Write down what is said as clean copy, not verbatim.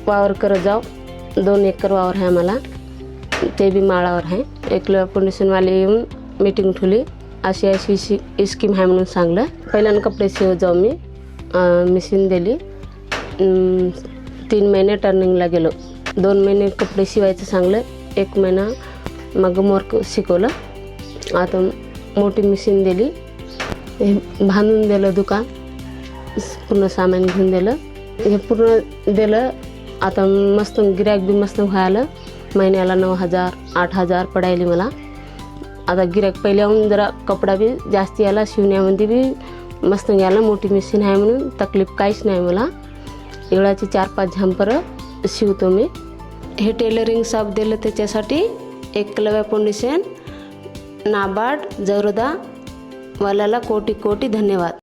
वावर करत जाऊ. 2 एकर वावर आहे मला, ते बी माळावर आहे. एकलव्य फाउंडेशनवाले येऊन मीटिंग ठेवली, अशी अशी स्कीम आहे म्हणून सांगलं. पहिल्यानं कपडे शिवत जाऊ मी, मशीन दिली. 3 महिने टर्निंगला गेलो. 2 महिने कपडे शिवायचं सांगलं, 1 महिना मग मोर शिकवलं. आता मोठी मशीन दिली, हे बांधून दिलं दुकान, पूर्ण सामान घेऊन दिलं, हे पूर्ण दिलं. आता मस्त गिऱ्हाईक बी मस्त व्हायला. महिन्याला 9,000 8,000 पडायली मला. आता गिऱ्हाईक पहिल्याहून जरा कपडा बी जास्त यायला, शिवण्यामध्ये बी मस्त घ्यायला. मोठी मशीन आहे म्हणून तकलीफ काहीच नाही मला. एवढाची 4-5 झंपर शिवतो मी. हे टेलरिंग शॉप दिलं त्याच्यासाठी एकलव्य फाउंडेशन, नाबार्ड, जरोदा वाल्याला कोटी कोटी धन्यवाद.